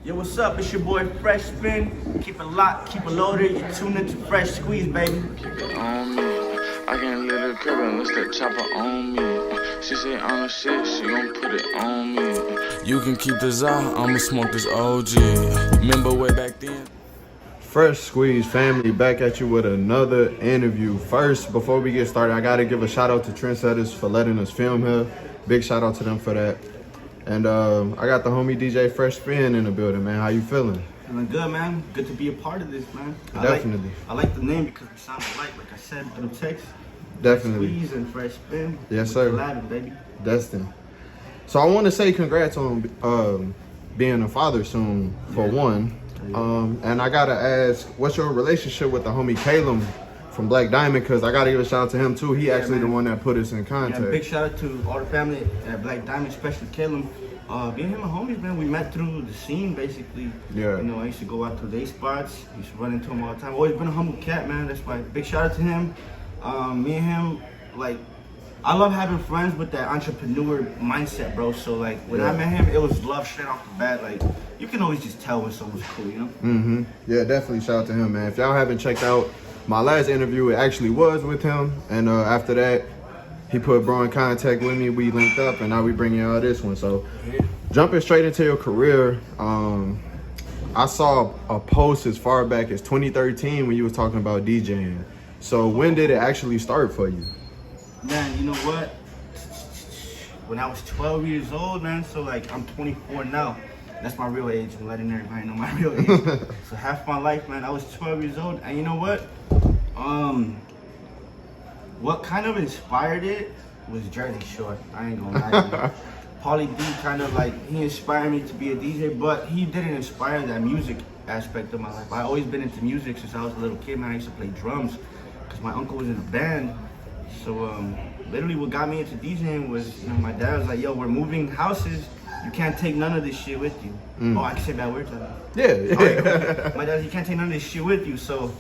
Yo, what's up? It's your boy Freshspin. Keep it locked, keep it loaded. You're tuned into Fresh Squeeze, baby. Keep it on me. I can't let her crib unless that chopper on me. She say on her shit, she gon' put it on me. You can keep this out, I'ma smoke this OG. Remember way back then? Fresh Squeeze family, back at you with another interview. First, before we get started, I gotta give a shout out to Trendsetters for letting us film here. Big shout out to them for that. And I got the homie DJ Freshspin in the building, man. How you feeling? Feeling good, man. Good to be a part of this, man. Definitely. I like the name because we sound alike, like I said through text. Definitely. Squeeze and Freshspin. Yes, sir. Collabing, baby. Destin. So I want to say congrats on being a father soon, for one. And I gotta ask, what's your relationship with the homie Caleb from Black Diamond? Because I gotta give a shout out to him too. He actually the one that put us in contact. Yeah, big shout out to all the family at Black Diamond, especially Caleb. Being him and homies, man, we met through the scene basically. Yeah. You know, I used to go out to their spots. Used to run into him all the time. Always been a humble cat, man. That's why big shout out to him. Me and him, like, I love having friends with that entrepreneur mindset, bro. So like when I met him, it was love straight off the bat. Like you can always just tell when someone's cool, you know? Yeah, definitely shout out to him, man. If y'all haven't checked out my last interview, it actually was with him. And after that, he put bro in contact with me. We linked up, and now we bringing y'all this one. So jumping straight into your career, I saw a post as far back as 2013 when you was talking about DJing. So when did it actually start for you? Man, you know what? When I was 12 years old, man, so like I'm 24 now. That's my real age. I'm letting everybody know my real age. So half my life, man, I was 12 years old. And you know what? What kind of inspired it was Jersey Shore. I ain't gonna lie to you. Pauly D kind of like, he inspired me to be a DJ, but he didn't inspire that music aspect of my life. I've always been into music since I was a little kid, man. I used to play drums because my uncle was in a band. So literally what got me into DJing was, you know, my dad was like, yo, we're moving houses. You can't take none of this shit with you. Oh, I can say bad words. Yeah. My dad, you can't take none of this shit with you. So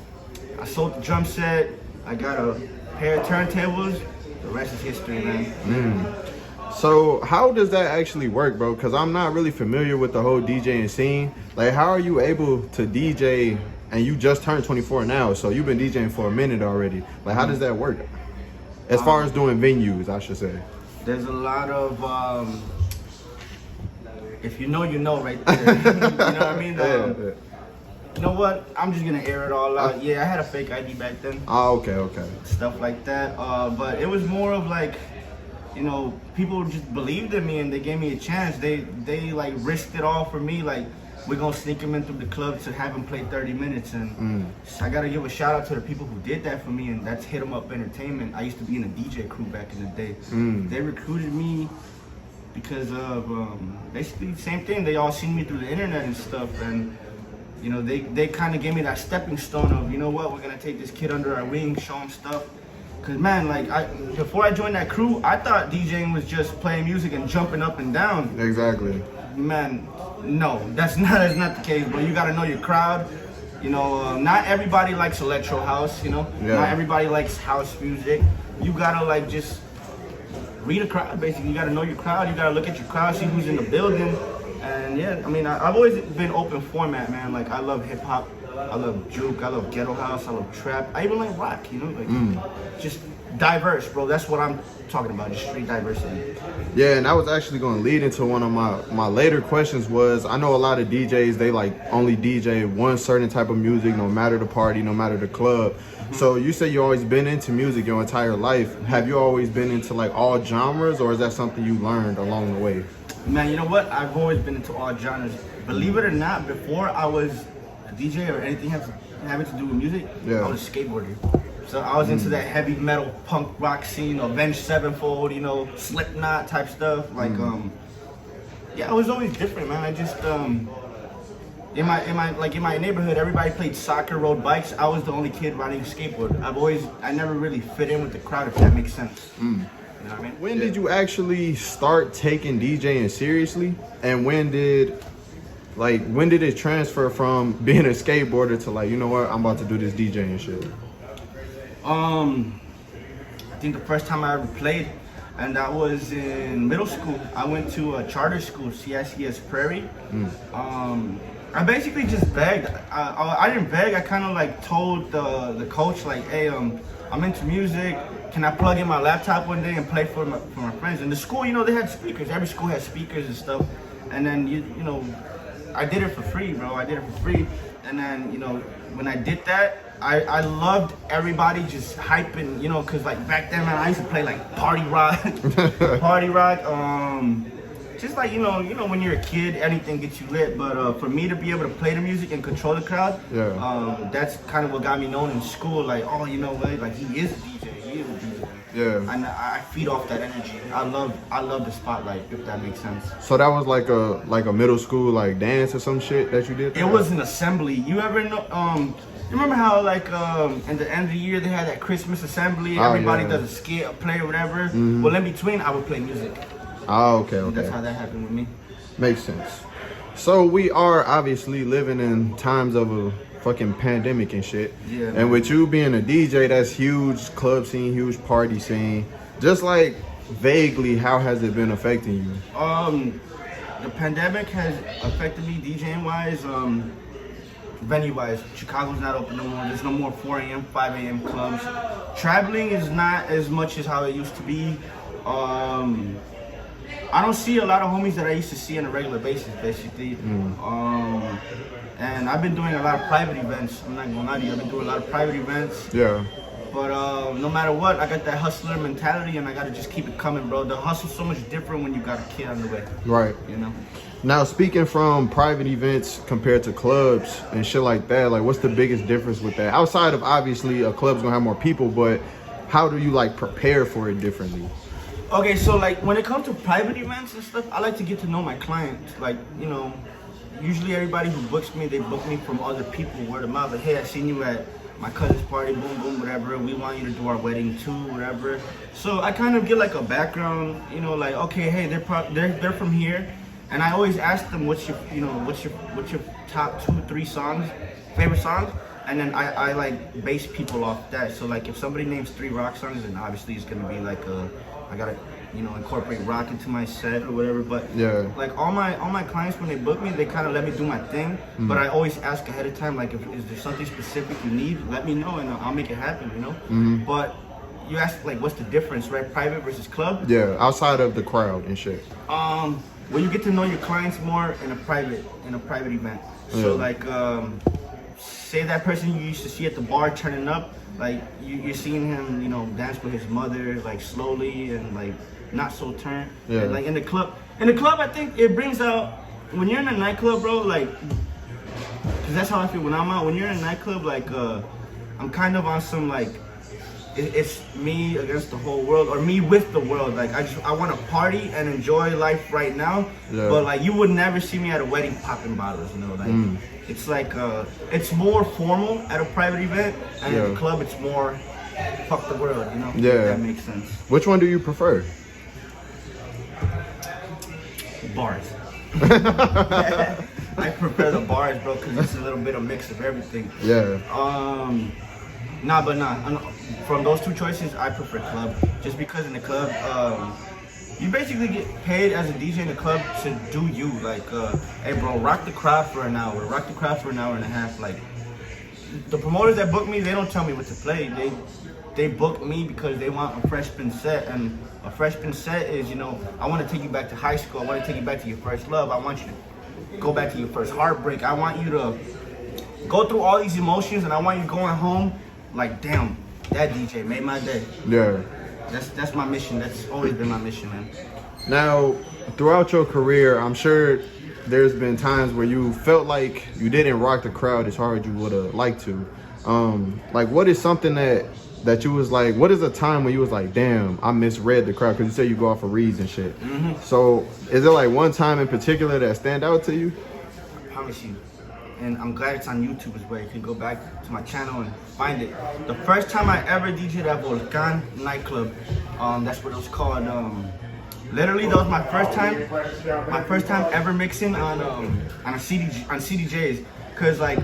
I sold the drum set. I got a pair of turntables. The rest is history, man. So how does that actually work, bro? Because I'm not really familiar with the whole DJing scene. Like, how are you able to DJ, and you just turned 24 now, so you've been DJing for a minute already. Like, how does that work? As far as doing venues, I should say. There's a lot of, if you know, you know right there. You know what I mean? You know what? I'm just gonna air it all out. Yeah, I had a fake ID back then. Oh, okay. Stuff like that. But it was more of like, you know, people just believed in me and they gave me a chance. They like risked it all for me. Like, we're gonna sneak him in through the club to have him play 30 minutes. And I gotta give a shout out to the people who did that for me, and that's Hit 'em Up Entertainment. I used to be in a DJ crew back in the day. They recruited me because of basically the same thing. They all seen me through the internet and stuff, and you know, they kind of gave me that stepping stone of, you know what, we're gonna take this kid under our wing, show him stuff. Cause man, like before I joined that crew, I thought DJing was just playing music and jumping up and down. Exactly. Man, no, that's not the case, bro. You gotta know your crowd. You know, not everybody likes electro house, you know? Yeah. Not everybody likes house music. You gotta like just read a crowd, basically. You gotta know your crowd. You gotta look at your crowd, see who's in the building. And yeah, I mean, I've always been open format, man. Like, I love hip hop, I love juke, I love ghetto house, I love trap. I even like rock, you know? Like, just diverse, bro. That's what I'm talking about, just straight diversity. Yeah, and I was actually going to lead into one of my later questions was, I know a lot of DJs, they like only DJ one certain type of music, no matter the party, no matter the club. So you say you always been into music your entire life. Have you always been into like all genres, or is that something you learned along the way? Man, you know what? I've always been into all genres. Believe it or not, before I was a DJ or anything having to do with music, I was a skateboarder. So I was into that heavy metal punk rock scene, Avenged Sevenfold, you know, Slipknot type stuff. Like, yeah, it was always different, man. I just in my neighborhood, everybody played soccer, rode bikes. I was the only kid riding a skateboard. I never really fit in with the crowd, if that makes sense. You know what I mean? When did you actually start taking DJing seriously? And when did it transfer from being a skateboarder to like, you know what, I'm about to do this DJing shit? I think the first time I ever played, and that was in middle school. I went to a charter school, CICS Prairie. I basically just begged. I didn't beg. I kind of like told the coach like, hey, I'm into music. Can I plug in my laptop one day and play for my friends? And the school, you know, they had speakers. Every school had speakers and stuff. And then you know, I did it for free, bro. I did it for free. And then, you know, when I did that, I loved everybody just hyping, you know, cause like back then, man, I used to play like party rock, just like, you know, when you're a kid, anything gets you lit. But for me to be able to play the music and control the crowd, that's kind of what got me known in school. Like, oh, you know what? Like, he is a DJ. He is a DJ. Yeah. And I feed off that energy. I love the spotlight, if that makes sense. So that was like a middle school like dance or some shit that you did? It was an assembly. You ever know? You remember how like in the end of the year they had that Christmas assembly? Everybody does a skit, a play, or whatever. Well, in between, I would play music. Oh, okay. That's how that happened with me. Makes sense. So we are obviously living in times of a fucking pandemic and shit. Yeah. And with you being a DJ, that's huge club scene, huge party scene. Just like vaguely, how has it been affecting you? The pandemic has affected me DJing wise. Venue wise, Chicago's not open no more. There's no more 4 a.m., 5 a.m. clubs. Traveling is not as much as how it used to be. I don't see a lot of homies that I used to see on a regular basis, basically. And I've been doing a lot of private events. I'm not gonna lie to you, I've been doing a lot of private events. Yeah. But no matter what, I got that hustler mentality, and I gotta just keep it coming, bro. The hustle's so much different when you got a kid on the way. Right. You know? Now, speaking from private events compared to clubs and shit like that, like what's the biggest difference with that? Outside of obviously a club's gonna have more people, but how do you like prepare for it differently? Okay, so like when it comes to private events and stuff, I like to get to know my clients. Like, you know, usually everybody who books me, they book me from other people, word of mouth. Like, hey, I seen you at my cousin's party, boom, boom, whatever. We want you to do our wedding too, whatever. So I kind of get like a background, you know, like, okay, hey, they're from here. And I always ask them, what's your top 2-3 songs, favorite songs, and then I like base people off that. So like if somebody names 3 rock songs, then obviously it's gonna be like I gotta, you know, incorporate rock into my set or whatever. But yeah, like all my clients when they book me, they kind of let me do my thing. But I always ask ahead of time, like is there something specific you need? Let me know and I'll make it happen, you know. But you ask like what's the difference, right? Private versus club? Yeah, outside of the crowd and shit. Well, you get to know your clients more in a private event. So like, say that person you used to see at the bar turning up, like you're seeing him, you know, dance with his mother, like slowly and like not so turned. Yeah. And, like in the club, I think it brings out when you're in a nightclub, bro. Like, cause that's how I feel when I'm out. When you're in a nightclub, like, I'm kind of on some like. It's me against the whole world, or me with the world. Like I want to party and enjoy life right now. Yeah. But like you would never see me at a wedding popping bottles, you know. Like it's like it's more formal at a private event, and at the club it's more fuck the world, you know. Yeah, if that makes sense. Which one do you prefer? Bars. I prefer the bars, bro, because it's a little bit of mix of everything. Yeah. From those 2 choices, I prefer club. Just because in the club, you basically get paid as a DJ in the club to do you. Like, hey bro, rock the crowd for an hour. Rock the crowd for an hour and a half. Like, the promoters that book me, they don't tell me what to play. They book me because they want a Freshspin set. And a Freshspin set is, you know, I want to take you back to high school. I want to take you back to your first love. I want you to go back to your first heartbreak. I want you to go through all these emotions, and I want you going home like, damn, that DJ made my day. Yeah. That's my mission. That's always been my mission, man. Now, throughout your career, I'm sure there's been times where you felt like you didn't rock the crowd as hard as you would have liked to. Like, what is something that you was like, what is a time when you was like, damn, I misread the crowd? Because you say you go off of reads and shit. So, is there like one time in particular that stand out to you? I promise you. And I'm glad it's on YouTube as well. You can go back to my channel and find it. The first time I ever DJ'd at Volcan nightclub, that's what it was called. Literally, that was my first time ever mixing on CDJs. Cause like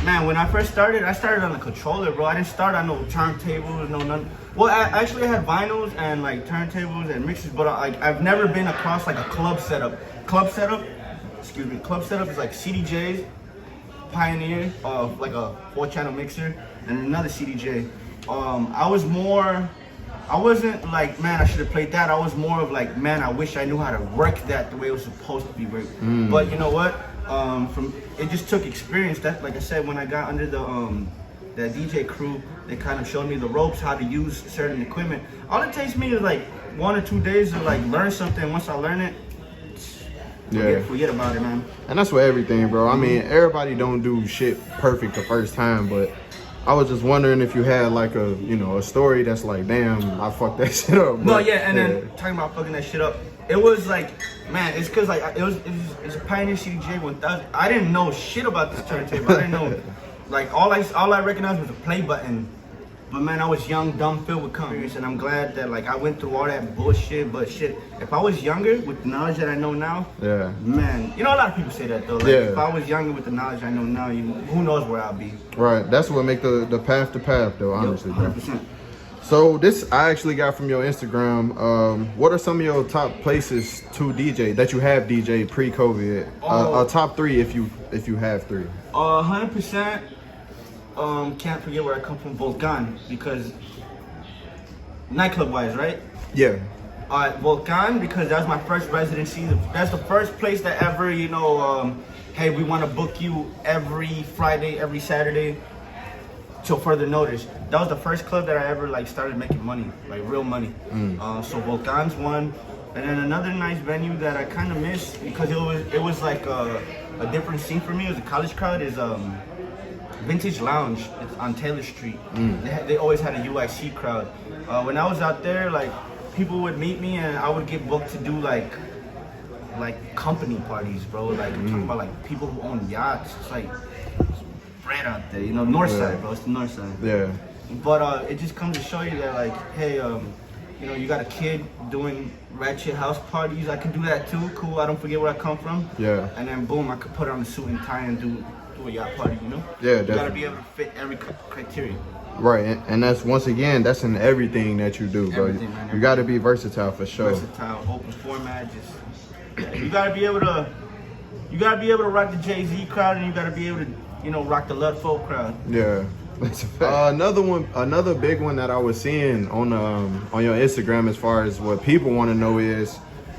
Man, when I first started, I started on a controller, bro. I didn't start on no turntables, no none. Well, I actually had vinyls and like turntables and mixers, but I've never been across like a club setup. Club setup is like CDJs, Pioneer, like a 4-channel mixer, and another CDJ. I wasn't like, man, I should have played that. I was more of like, man, I wish I knew how to work that the way it was supposed to be worked. But you know what? It just took experience. That, like I said, when I got under the DJ crew, they kind of showed me the ropes, how to use certain equipment. All it takes me is like 1 or 2 days to like learn something. Once I learn it, forget about it, man. And that's with everything, bro. I mean, everybody don't do shit perfect the first time, but I was just wondering if you had like a story that's like, damn, I fucked that shit up. No, yeah, and then talking about fucking that shit up, it was like, man, it's cause like it's a Pioneer CDJ 1000. I didn't know shit about this turntable. I didn't know, like all I recognized was the play button. But man, I was young, dumb, filled with confidence, and I'm glad that like I went through all that bullshit. But shit, if I was younger with the knowledge that I know now, man, you know a lot of people say that though. Like, if I was younger with the knowledge I know now, who knows where I'll be. Right, that's what make the path though, honestly. 100%. So this I actually got from your Instagram. What are some of your top places to DJ that you have DJ pre-COVID? A top 3 if you have 3. 100%. Can't forget where I come from, Volcan, because nightclub wise, right? Yeah. Volcan, because that was my first residency. That's the first place that ever, hey, we want to book you every Friday, every Saturday, till further notice. That was the first club that I ever like started making money, like real money. So Volcan's one, and then another nice venue that I kind of miss because it was like a different scene for me. It was a college crowd. Is Vintage Lounge. It's on Taylor Street. They always had a UIC crowd. When I was out there, like people would meet me and I would get booked to do like company parties, bro. Like I'm talking about like people who own yachts. It's like right out there, north side, bro. It's the north side. Yeah. But it just comes to show you that like, hey, you got a kid doing ratchet house parties. I can do that too. Cool. I don't forget where I come from. Yeah. And then boom, I could put on a suit and tie and do a yacht party, Yeah, you gotta be able to fit every criteria. Right, and that's once again, that's in everything that you do, bro. You gotta be versatile for sure. Versatile, open format, you gotta be able to rock the Jay-Z crowd, and you gotta be able to, rock the Ludfo crowd. Yeah. Another big one that I was seeing on your Instagram, as far as what people want to know, is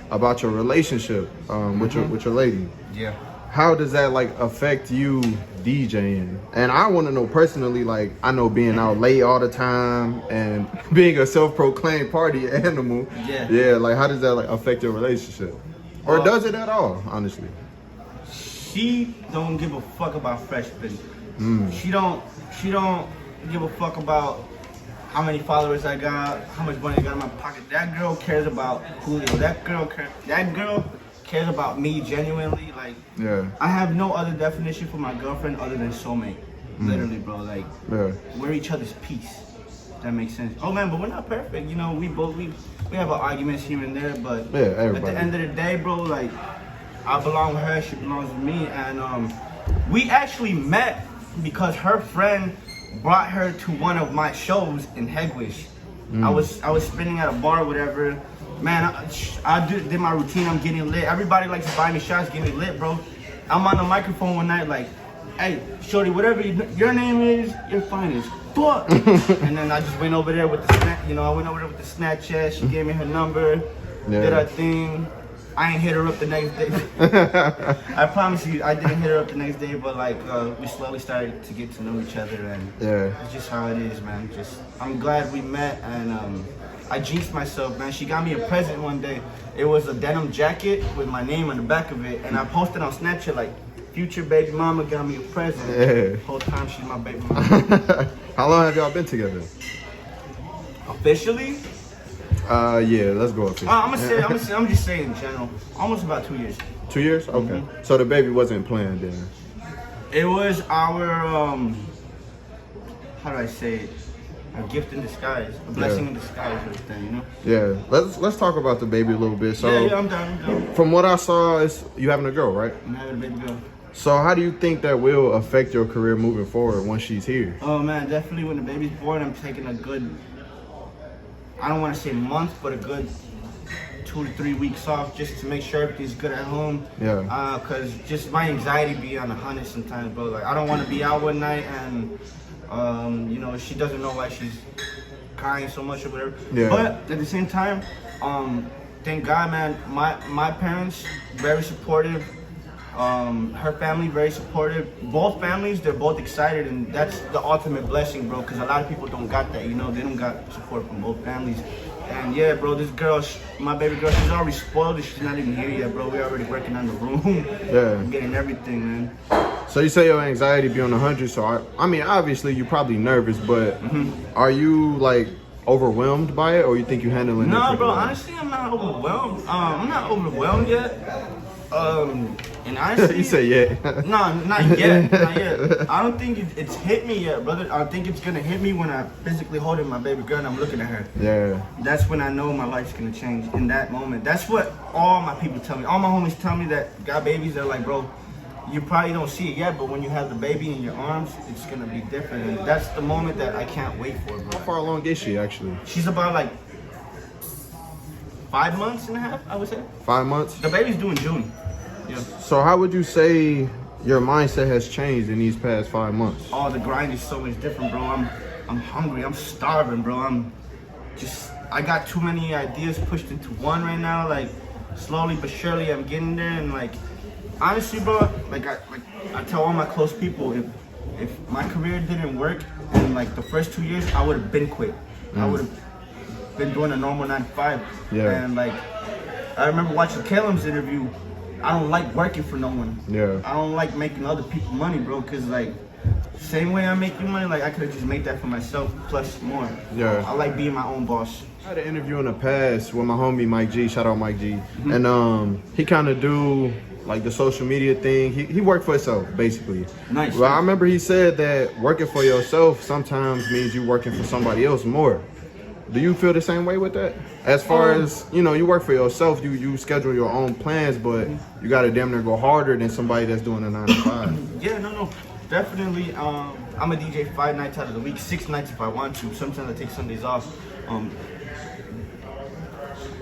about your relationship with your lady. Yeah. How does that like affect you DJing? And I want to know personally, like I know being out late all the time and being a self-proclaimed party animal. Yeah. Like how does that like affect your relationship? Or does it at all, honestly? She don't give a fuck about Freshspin. She don't give a fuck about how many followers I got, how much money I got in my pocket. That girl cares about Julio. That girl cares about me genuinely. Like, I have no other definition for my girlfriend other than soulmate. Literally, bro. Like, we're each other's piece. That makes sense. Oh man, but we're not perfect. We have our arguments here and there, but at the end of the day, bro, like I belong with her, she belongs with me, and we actually met because her friend brought her to one of my shows in Hegwish. I was spinning at a bar or whatever. Man, I did my routine. I'm getting lit. Everybody likes to buy me shots, get me lit, bro. I'm on the microphone one night like, hey, shorty, whatever your name is, you're fine as fuck. And then I just went over there with the Snapchat. She gave me her number, did her thing. I ain't hit her up the next day. I promise you, I didn't hit her up the next day, but like we slowly started to get to know each other, and it's just how it is, man. I'm glad we met, and I jinxed myself, man. She got me a present one day. It was a denim jacket with my name on the back of it, and I posted on Snapchat like, future baby mama got me a present. The whole time she's my baby mama. How long have y'all been together? Officially? Let's go officially. I'm just saying in general. Almost about 2 years. 2 years? Okay. So the baby wasn't planned then? It was our, how do I say it? A gift in disguise, a blessing in disguise, everything, Yeah, let's talk about the baby a little bit. So I'm down. From what I saw, you having a girl, right? I'm having a baby girl. So how do you think that will affect your career moving forward once she's here? Oh man, definitely when the baby's born, I'm taking a good, I don't want to say month, but a good 2 to 3 weeks off just to make sure everything's good at home. Yeah. Cause just my anxiety be on 100 sometimes, bro. Like I don't want to be out one night and, you know, she doesn't know why she's crying so much or whatever. Yeah. But at the same time, thank God, man, my parents, very supportive. Her family, very supportive. Both families, they're both excited, and that's the ultimate blessing, bro, because a lot of people don't got that, you know, they don't got support from both families. And yeah, bro, this girl, my baby girl, she's already spoiled and she's not even here yet, bro. We're already working on the room. Yeah. Getting everything, man. So you say your anxiety be on 100, so I mean, obviously you're probably nervous, but are you like overwhelmed by it, or you think you handling it? No, bro, honestly, I'm not overwhelmed. I'm not overwhelmed yet. And honestly, you say yeah. No, not yet, not yet. I don't think it's hit me yet, brother. I think it's gonna hit me when I physically holding my baby girl and I'm looking at her. Yeah. That's when I know my life's gonna change, in that moment. That's what all my people tell me. All my homies tell me that got babies, they're like, bro, you probably don't see it yet, but when you have the baby in your arms, it's gonna be different. And that's the moment that I can't wait for, bro. How far along is she actually? She's about like 5 months and a half, I would say. 5 months? The baby's due in June. Yeah. So how would you say your mindset has changed in these past 5 months? Oh, the grind is so much different, bro. I'm hungry. I'm starving, bro. I got too many ideas pushed into one right now. Like, slowly but surely, I'm getting there. And like, honestly, bro, I tell all my close people, if my career didn't work in like the first 2 years, I would have been quit. I would have been doing a normal 9 to 5. Yeah. And like, I remember watching Caleb's interview. I don't like working for no one. Yeah. I don't like making other people money, bro, because like, same way I'm making money, like I could have just made that for myself plus more. Yeah. I like being my own boss. I had an interview in the past with my homie Mike G, shout out Mike G. And he kind of do like the social media thing. He worked for himself, basically. Nice. Well, I remember he said that working for yourself sometimes means you working for somebody else more. Do you feel the same way with that? As far as, you know, you work for yourself, you schedule your own plans, but you got to damn near go harder than somebody that's doing a 9 to 5. Yeah, no, definitely. I'm a DJ 5 nights out of the week, 6 nights if I want to. Sometimes I take Sundays off.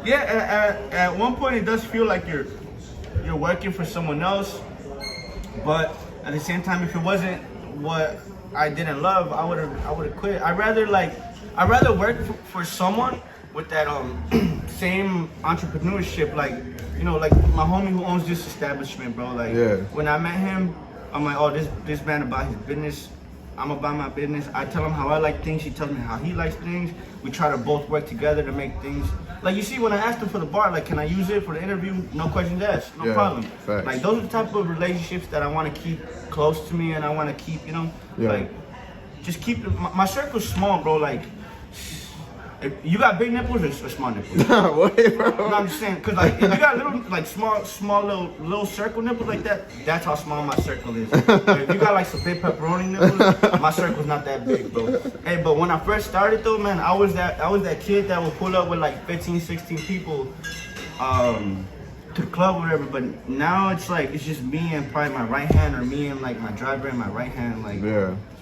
At one point it does feel like you're working for someone else, but at the same time, if it wasn't what I didn't love, I would have quit. I'd rather work for someone with that same entrepreneurship, like, you know, like my homie who owns this establishment, bro. Like, when I met him, I'm like, oh, this man about his business, I'm about my business. I tell him how I like things, he tells me how he likes things. We try to both work together to make things. Like, you see, when I asked him for the bar, like, can I use it for the interview? No questions asked, no problem. Facts. Like, those are the type of relationships that I want to keep close to me, and I want to keep, you know, like, just keep my circle's small, bro. Like, if you got big nipples or small nipples? What, bro? No, I'm just saying, cause like if you got little, like small little circle nipples like that, that's how small my circle is. If you got like some big pepperoni nipples, my circle's not that big, bro. Hey, but when I first started though, man, I was that kid that would pull up with like 15, 16 people, to the club or whatever. But now it's like it's just me and probably my right hand, or me and like my driver and my right hand, like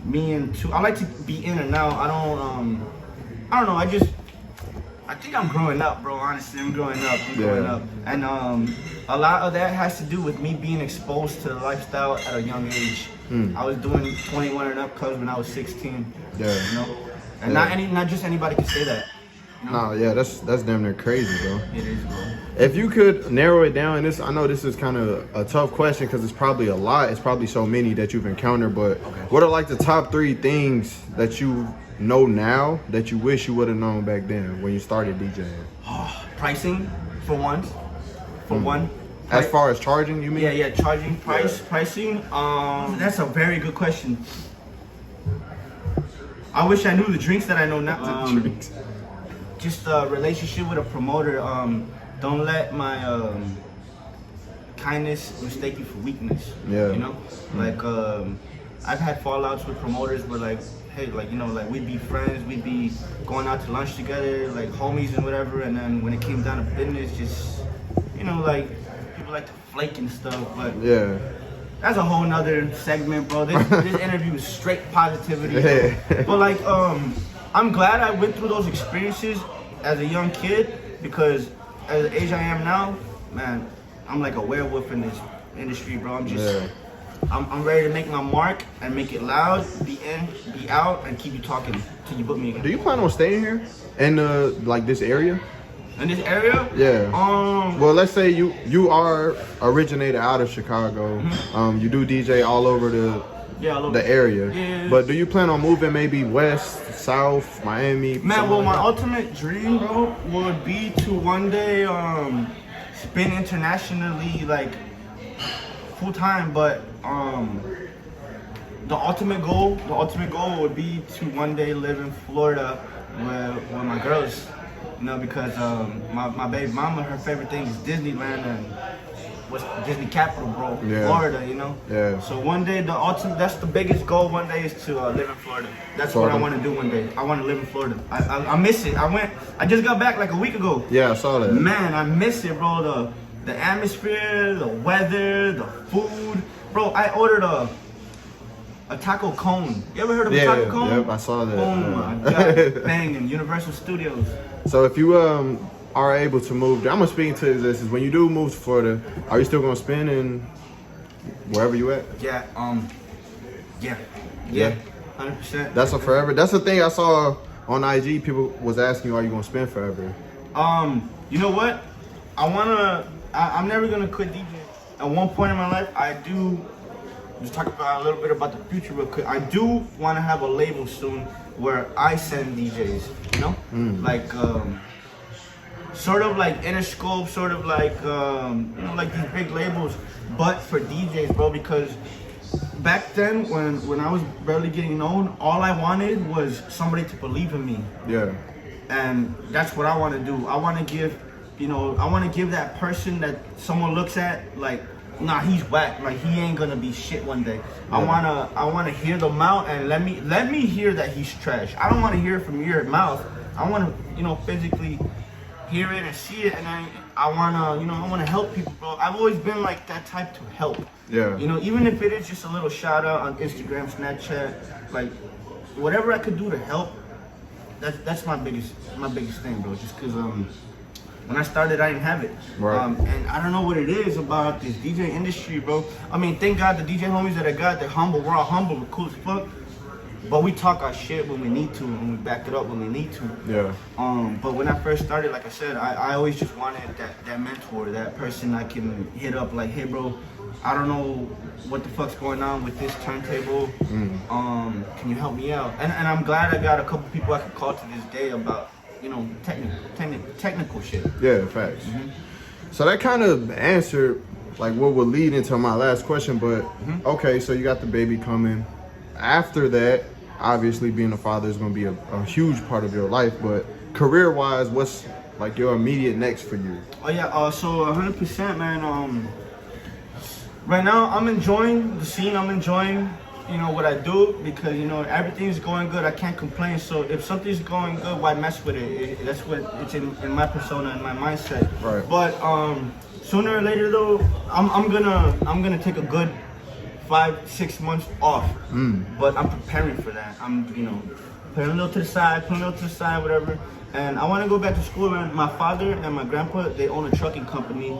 me and two. I like to be in and out. I don't know. I think I'm growing up, bro. Honestly, I'm growing up. And a lot of that has to do with me being exposed to the lifestyle at a young age. I was doing 21 and up clubs when I was 16. You know, and not just anybody can say that. You know? No, that's damn near crazy, bro. It is, bro. If you could narrow it down, I know this is kind of a tough question because it's probably a lot. It's probably so many that you've encountered. But what are like the top 3 things that you know now that you wish you would have known back then when you started DJing? Pricing, for one. As far as charging, you mean? Yeah, charging, pricing. That's a very good question. I wish I knew the drinks that I know now. Just a relationship with a promoter. Don't let my kindness mistake you for weakness. You know, like I've had fallouts with promoters where like, hey, like, you know, like we'd be friends, we'd be going out to lunch together, like homies and whatever, and then when it came down to business, just, you know, like people like to flake and stuff, but that's a whole nother segment, bro. This interview is straight positivity. Bro. But like, I'm glad I went through those experiences as a young kid, because at the age I am now, man, I'm like a werewolf in this industry, bro. I'm ready to make my mark and make it loud, be in, be out, and keep you talking till you book me again. Do you plan on staying here in like this area? In this area? Yeah. Well, let's say you are originated out of Chicago. Mm-hmm. You do DJ all over the area. Yeah. But do you plan on moving maybe west, south, Miami? Man, well, my ultimate dream, bro, would be to one day spin internationally, like full time. But the ultimate goal would be to one day live in Florida where my girl is. You know, because my baby mama, her favorite thing is Disneyland and what's Disney capital, bro, Florida, you know? Yeah. So one day, that's the biggest goal one day, is to live in Florida. That's what I want to do one day. I want to live in Florida. I miss it. I just got back like a week ago. Yeah, I saw that. Man, I miss it, bro. The atmosphere, the weather, the food. Bro, I ordered a taco cone. You ever heard of a taco cone? Yep, I saw that. Oh my God, banging, Universal Studios. So if you are able to move, I'm gonna speak into this. Is when you do move to Florida, are you still gonna spin in wherever you at? Yeah, 100%. That's a forever. That's the thing I saw on IG. People was asking you, are you gonna spin forever? You know what? I'm never gonna quit DJing. At one point in my life, I do. Just talk about a little bit about the future real quick. I do want to have a label soon where I send DJs, you know? Like, sort of like Interscope, sort of like, you know, like these big labels, but for DJs, bro, because back then when I was barely getting known, all I wanted was somebody to believe in me. Yeah. And that's what I want to do. I want to give, that person that someone looks at, like, nah, he's whack. Like, he ain't gonna be shit one day. Yeah. I wanna hear them out and let me hear that he's trash. I don't wanna hear it from your mouth. I wanna, physically hear it and see it, and I wanna help people, bro. I've always been like that type to help. Yeah. Even if it is just a little shout out on Instagram, Snapchat, like whatever I could do to help. That's my biggest thing, bro. Just cause when I started, I didn't have it. Right. And I don't know what it is about this DJ industry, bro. I mean, thank God the DJ homies that I got, they're humble. We're all humble, we're cool as fuck. But we talk our shit when we need to, and we back it up when we need to. Yeah. But when I first started, like I said, I always just wanted that mentor, that person I can hit up like, hey, bro, I don't know what the fuck's going on with this turntable. Can you help me out? And I'm glad I got a couple people I can call to this day about, technical shit. Yeah, facts. So that kind of answered like what would lead into my last question, but okay, so you got the baby coming. After that, obviously being a father is going to be a huge part of your life, but career-wise, what's like your immediate next for you? Oh yeah, so 100%, man. Right now I'm enjoying the scene. I'm enjoying what I do, because everything's going good. I can't complain. So if something's going good, why mess with it? That's what it's in my persona and my mindset. Right. But sooner or later though, I'm gonna take a good 5-6 months off. But I'm preparing for that. I'm putting a little to the side, whatever. And I want to go back to school, man. My father and my grandpa, they own a trucking company.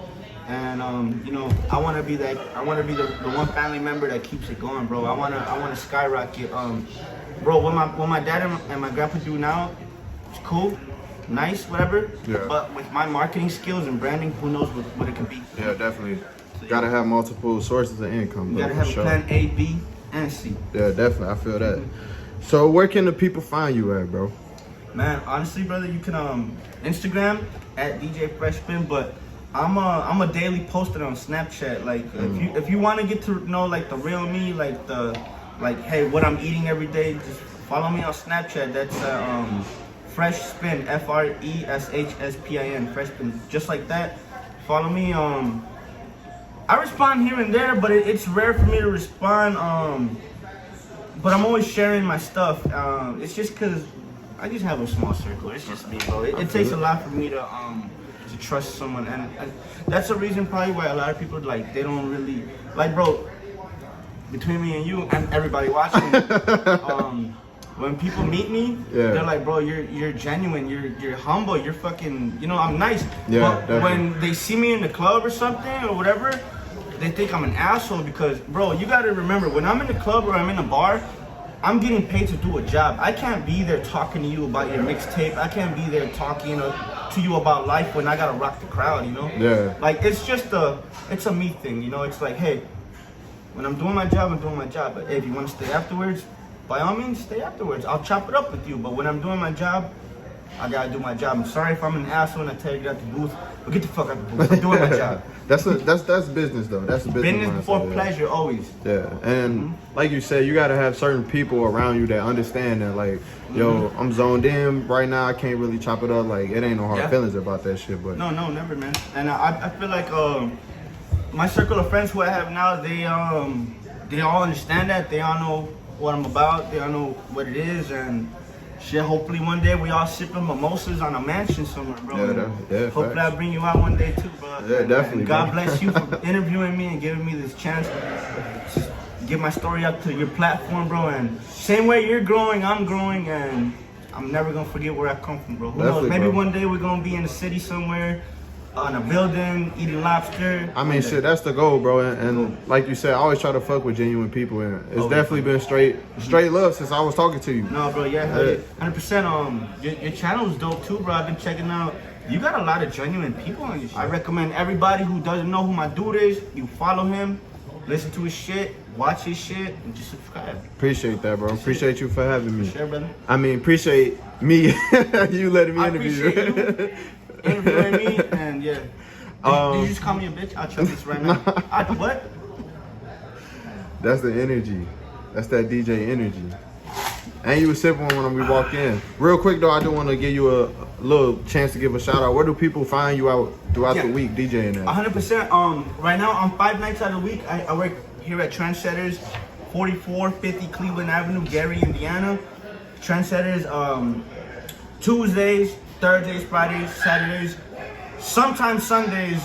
And I want to be that. I want to be the one family member that keeps it going, bro. I want to skyrocket. Bro, what my dad and my grandpa do now, it's cool, nice, whatever. Yeah. But with my marketing skills and branding, who knows what it could be. Yeah, definitely. Gotta have multiple sources of income. You gotta have a plan A, B, and C. Yeah, definitely. I feel that. So where can the people find you at, bro? Man, honestly, brother, you can Instagram at DJ Freshspin, but I'm a daily poster on Snapchat. Like if you want to get to know like the real me, like hey, what I'm eating every day, just follow me on Snapchat. That's Freshspin, FreshSpin, Freshspin, just like that. Follow me. I respond here and there, but it's rare for me to respond. But I'm always sharing my stuff. It's just cause I just have a small circle. It's just me, bro. It takes a lot for me to trust someone, and that's the reason probably why a lot of people like they don't really like, bro. between me and you and everybody watching, when people meet me, they're like, bro, you're genuine, you're humble, you're fucking, you know, I'm nice. Yeah, but when they see me in the club or something or whatever, they think I'm an asshole because, bro, you gotta remember, when I'm in the club or I'm in a bar, I'm getting paid to do a job. I can't be there talking to you about your mixtape. I can't be there talking to you about life when I gotta rock the crowd, you know? Yeah. Like, it's a me thing, you know? It's like, hey, when I'm doing my job, I'm doing my job. But hey, if you want to stay afterwards, by all means, stay afterwards. I'll chop it up with you. But when I'm doing my job, I gotta do my job. I'm sorry if I'm an asshole and I tell you to get out the booth, but get the fuck out the booth. I'm doing my job. That's business though. That's a business before mindset, pleasure, always. Yeah, and like you said, you gotta have certain people around you that understand that. Like, yo, I'm zoned in right now. I can't really chop it up. Like, it ain't no hard feelings about that shit. But no, never, man. And I feel like my circle of friends who I have now, they all understand that. They all know what I'm about. They all know what it is, and shit. Hopefully one day we all sipping mimosas on a mansion somewhere, bro. Hopefully facts. I bring you out one day too, bro. Yeah, definitely. And God bless you for interviewing me and giving me this chance to get my story up to your platform, bro. And same way you're growing, I'm growing, and I'm never gonna forget where I come from, bro. Who knows? Maybe one day we're gonna be in a city somewhere, on a building, eating lobster. I mean, shit, that's the goal, bro. And like you said, I always try to fuck with genuine people, and it's definitely been straight love since I was talking to you. No, bro, 100%. Your channel is dope too, bro. I've been checking out. You got a lot of genuine people on your shit. I recommend everybody who doesn't know who my dude is, you follow him, listen to his shit, watch his shit, and just subscribe. Appreciate that, bro. Appreciate you for having me. Sure, brother. I mean, appreciate me, you letting me interview you. You interviewing me, and yeah. Did you just call me a bitch? I'll check this right now. What? That's the energy. That's that DJ energy. And you were sipping one when we walked in. Real quick though, I do want to give you a little chance to give a shout out. Where do people find you out throughout the week DJing at? 100%. Right now, on 5 nights out of the week, I work here at Trendsetters, 4450 Cleveland Avenue, Gary, Indiana. Trendsetters, Tuesdays, Thursdays, Fridays, Saturdays, sometimes Sundays.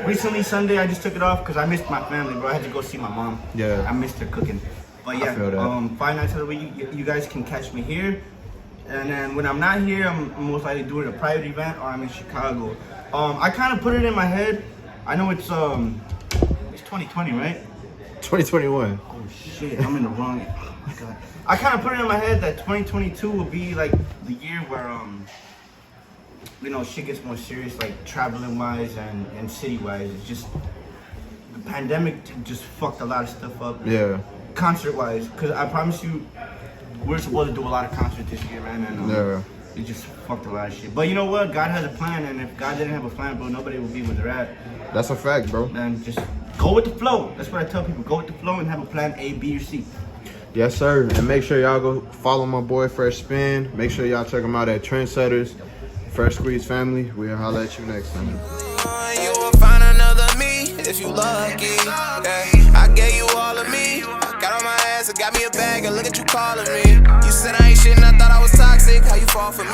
Recently Sunday I just took it off because I missed my family, bro. I had to go see my mom. Yeah. I missed her cooking. But yeah, 5 nights of the week you guys can catch me here. And then when I'm not here, I'm most likely doing a private event or I'm in Chicago. I kind of put it in my head. I know it's 2020, right? 2021. Oh shit, I'm in the wrong. Oh my god. I kind of put it in my head that 2022 will be like the year where you know, shit gets more serious, like traveling wise and city wise. It's just the pandemic just fucked a lot of stuff up. Yeah. Concert wise, because I promise you, we're supposed to do a lot of concerts this year, man. And it just fucked a lot of shit. But you know what? God has a plan, and if God didn't have a plan, bro, nobody would be where they're at. That's a fact, bro. And just go with the flow. That's what I tell people. Go with the flow and have a plan A, B, or C. Yes, sir. And make sure y'all go follow my boy Freshspin. Make sure y'all check him out at Trendsetters. FreshSqueezed family. We'll holler at you next time. You will find another me if you lucky. Yeah. I gave you all of me. Got on my ass and got me a bag and look at you calling me. You said I ain't shit and I thought I was toxic. How you fall for me?